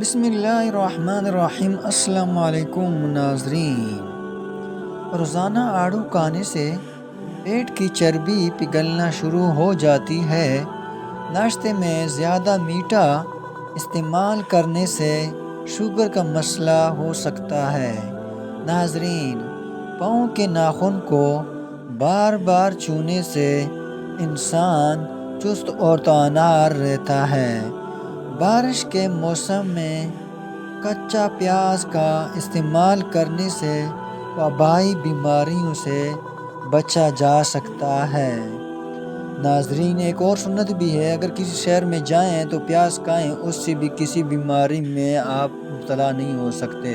بسم اللہ الرحمن الرحیم۔ السلام علیکم ناظرین۔ روزانہ آڑو کھانے سے پیٹ کی چربی پگھلنا شروع ہو جاتی ہے۔ ناشتے میں زیادہ میٹھا استعمال کرنے سے شوگر کا مسئلہ ہو سکتا ہے۔ ناظرین، پاؤں کے ناخن کو بار بار چھونے سے انسان چست اور توانا رہتا ہے۔ بارش کے موسم میں کچا پیاز کا استعمال کرنے سے وبائی بیماریوں سے بچا جا سکتا ہے۔ ناظرین، ایک اور سنت بھی ہے، اگر کسی شہر میں جائیں تو پیاز کھائیں، اس سے بھی کسی بیماری میں آپ مبتلا نہیں ہو سکتے۔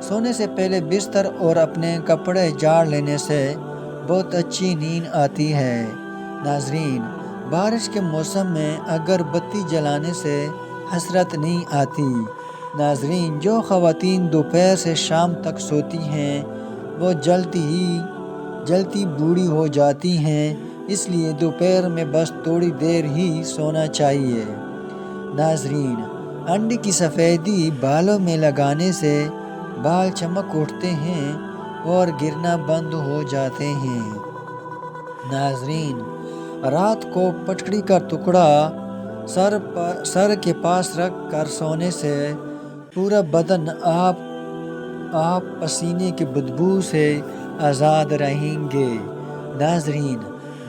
سونے سے پہلے بستر اور اپنے کپڑے جھاڑ لینے سے بہت اچھی نیند آتی ہے۔ ناظرین، بارش کے موسم میں اگر بتی جلانے سے حسرت نہیں آتی۔ ناظرین، جو خواتین دوپہر سے شام تک سوتی ہیں وہ جلدی بوڑھی ہو جاتی ہیں، اس لیے دوپہر میں بس تھوڑی دیر ہی سونا چاہیے۔ ناظرین، انڈے کی سفیدی بالوں میں لگانے سے بال چمک اٹھتے ہیں اور گرنا بند ہو جاتے ہیں۔ ناظرین، رات کو پٹکڑی کا ٹکڑا سر کے پاس رکھ کر سونے سے پورا بدن آپ پسینے کی بدبو سے آزاد رہیں گے۔ ناظرین،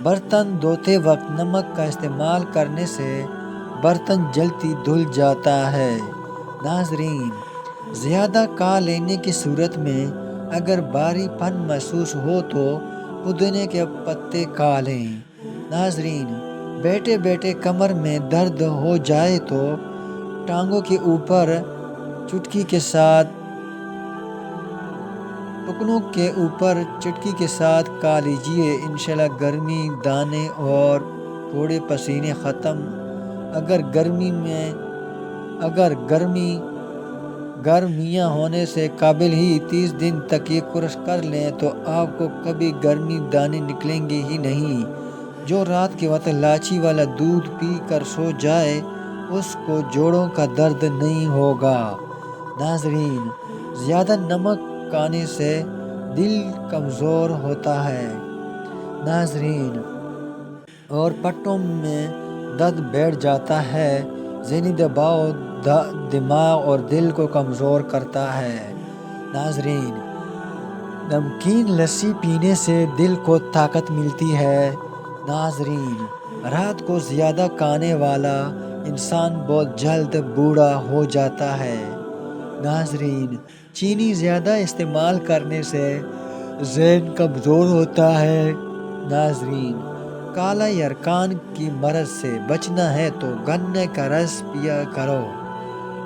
برتن دھوتے وقت نمک کا استعمال کرنے سے برتن جلدی دھل جاتا ہے۔ ناظرین، زیادہ کھا لینے کی صورت میں اگر بھاری پن محسوس ہو تو پودینے کے پتے کھا لیں۔ ناظرین، بیٹھے بیٹھے کمر میں درد ہو جائے تو ٹانگوں کے اوپر چٹکی کے ساتھ کھا لیجیے، انشاءاللہ گرمی، دانے اور تھوڑے پسینے ختم۔ گرمیاں ہونے سے قبل ہی 30 دن تک یہ کورس کر لیں تو آپ کو کبھی گرمی دانے نکلیں گے ہی نہیں۔ جو رات کے وقت لاچی والا دودھ پی کر سو جائے اس کو جوڑوں کا درد نہیں ہوگا۔ ناظرین، زیادہ نمک کھانے سے دل کمزور ہوتا ہے۔ ناظرین، اور پٹوں میں درد بیٹھ جاتا ہے۔ ذہنی دباؤ دماغ اور دل کو کمزور کرتا ہے۔ ناظرین، نمکین لسی پینے سے دل کو طاقت ملتی ہے۔ ناظرین، رات کو زیادہ کھانے والا انسان بہت جلد بوڑھا ہو جاتا ہے۔ ناظرین، چینی زیادہ استعمال کرنے سے ذہن کمزور ہوتا ہے۔ ناظرین، کالا یرقان کی مرض سے بچنا ہے تو گنے کا رس پیا کرو۔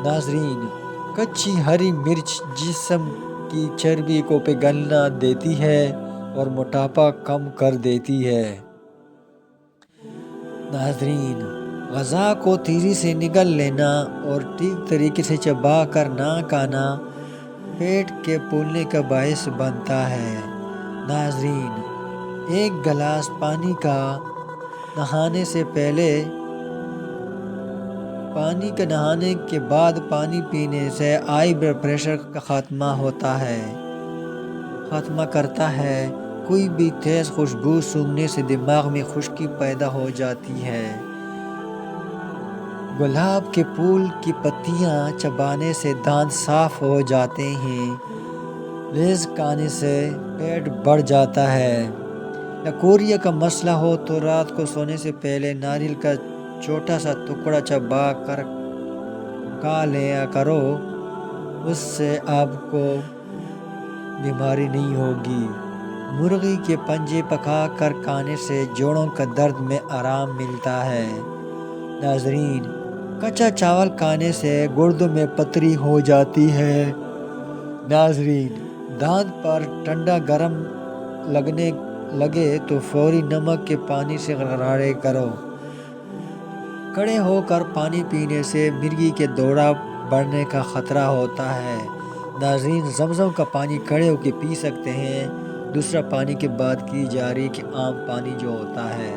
ناظرین، کچی ہری مرچ جسم کی چربی کو پگھلنا دیتی ہے اور موٹاپا کم کر دیتی ہے۔ ناظرین، غذا کو تیزی سے نگل لینا اور ٹھیک طریقے سے چبا کر نہ کھانا پیٹ کے پھولنے کا باعث بنتا ہے۔ ناظرین، ایک گلاس پانی کا نہانے کے بعد پانی پینے سے ہائی بلڈ پریشر کا خاتمہ کرتا ہے۔ کوئی بھی تیز خوشبو سونگھنے سے دماغ میں خشکی پیدا ہو جاتی ہے۔ گلاب کے پھول کی پتیاں چبانے سے دانت صاف ہو جاتے ہیں۔ لیز کھانے سے پیٹ بڑھ جاتا ہے۔ لکوریا کا مسئلہ ہو تو رات کو سونے سے پہلے ناریل کا چھوٹا سا ٹکڑا چبا کر کھا لیا کرو، اس سے آپ کو بیماری نہیں ہوگی۔ مرغی کے پنجے پکا کر کھانے سے جوڑوں کا درد میں آرام ملتا ہے۔ ناظرین، کچا چاول کھانے سے گردوں میں پتھری ہو جاتی ہے۔ ناظرین، دانت پر ٹھنڈا گرم لگے تو فوری نمک کے پانی سے غرارے کرو۔ کھڑے ہو کر پانی پینے سے مرگی کے دورہ بڑھنے کا خطرہ ہوتا ہے۔ ناظرین، زمزم کا پانی کھڑے ہو کے پی سکتے ہیں۔ دوسرا پانی کی بات کی جا رہی کہ عام پانی جو ہوتا ہے،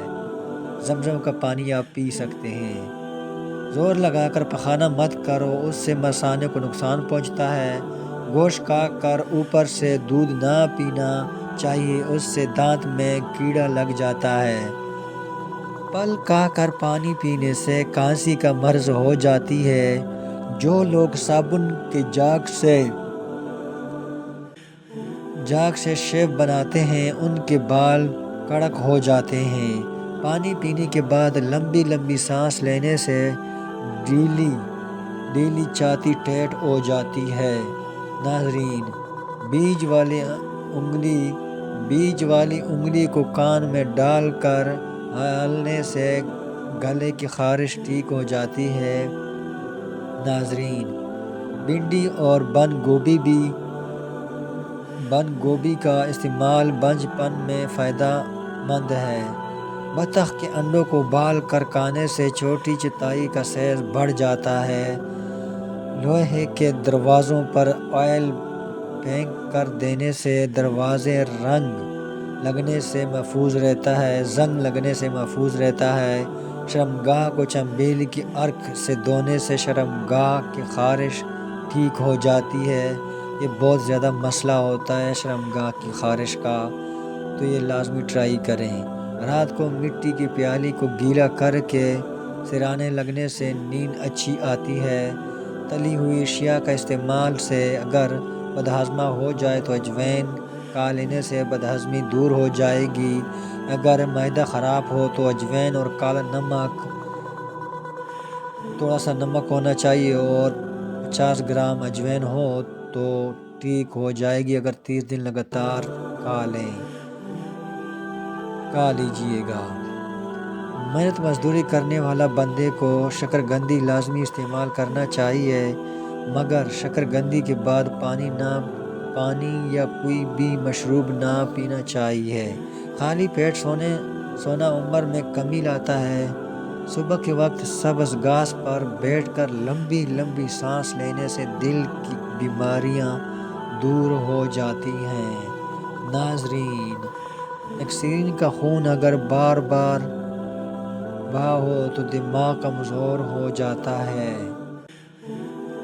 زمزم کا پانی آپ پی سکتے ہیں۔ زور لگا کر پخانا مت کرو، اس سے مثانے کو نقصان پہنچتا ہے۔ گوشت کھا کر اوپر سے دودھ نہ پینا چاہیے، اس سے دانت میں کیڑا لگ جاتا ہے۔ پل کھا کر پانی پینے سے کھانسی کا مرض ہو جاتی ہے۔ جو لوگ صابن کے جاگ سے شیو بناتے ہیں ان کے بال کڑک ہو جاتے ہیں۔ پانی پینے کے بعد لمبی لمبی سانس لینے سے ڈیلی چھاتی ٹیٹ ہو جاتی ہے۔ ناظرین، بیج والی انگلی کو کان میں ڈال کر ہلنے سے گلے کی خارش ٹھیک ہو جاتی ہے۔ ناظرین، بھنڈی اور بند گوبھی کا استعمال بنج پن میں فائدہ مند ہے۔ بطخ کے انڈوں کو ابال کر کھانے سے چھوٹی چتائی کا سائز بڑھ جاتا ہے۔ لوہے کے دروازوں پر آئل پھینک کر دینے سے دروازے زنگ لگنے سے محفوظ رہتا ہے۔ شرمگاہ کو چنبیلی کی ارک سے دھونے سے شرمگاہ کی خارش ٹھیک ہو جاتی ہے۔ یہ بہت زیادہ مسئلہ ہوتا ہے شرمگاہ کی خارش کا، تو یہ لازمی ٹرائی کریں۔ رات کو مٹی کی پیالی کو گیلا کر کے سرانے لگنے سے نیند اچھی آتی ہے۔ تلی ہوئی اشیاء کا استعمال سے اگر بدہضمی ہو جائے تو اجوائن کھا لینے سے بدہضمی دور ہو جائے گی۔ اگر معدہ خراب ہو تو اجوائن اور کالا نمک، تھوڑا سا نمک ہونا چاہیے اور 50 گرام اجوائن ہو تو ٹھیک ہو جائے گی۔ اگر 30 دن لگاتار کھا لیجئے گا۔ محنت مزدوری کرنے والا بندے کو شکرقندی لازمی استعمال کرنا چاہیے، مگر شکرقندی کے بعد پانی یا کوئی بھی مشروب نہ پینا چاہیے۔ خالی پیٹ سونا عمر میں کمی لاتا ہے۔ صبح کے وقت سبز گھاس پر بیٹھ کر لمبی لمبی سانس لینے سے دل کی بیماریاں دور ہو جاتی ہیں۔ ناظرین، ایکسرین کا خون اگر بار بار بہا ہو تو دماغ کمزور ہو جاتا ہے۔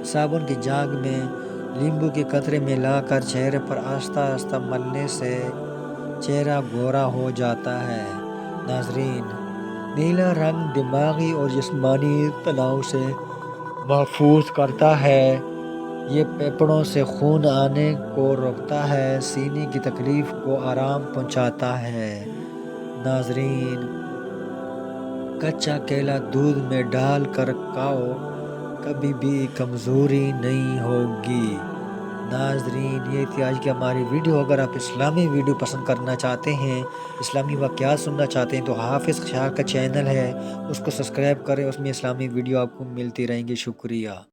صابن کی جاگ میں لیمبو کے قطرے ملا کر چہرے پر آہستہ آہستہ ملنے سے چہرہ گورا ہو جاتا ہے۔ ناظرین، نیلا رنگ دماغی اور جسمانی تناؤ سے محفوظ کرتا ہے۔ یہ پھیپھڑوں سے خون آنے کو روکتا ہے، سینے کی تکلیف کو آرام پہنچاتا ہے۔ ناظرین، کچا کیلا دودھ میں ڈال کر کھاؤ، کبھی بھی کمزوری نہیں ہوگی۔ ناظرین، یہ تھی آج کی ہماری ویڈیو۔ اگر آپ اسلامی ویڈیو پسند کرنا چاہتے ہیں، اسلامی واقعات سننا چاہتے ہیں تو حافظ خیال کا چینل ہے، اس کو سبسکرائب کریں، اس میں اسلامی ویڈیو آپ کو ملتی رہیں گی۔ شکریہ۔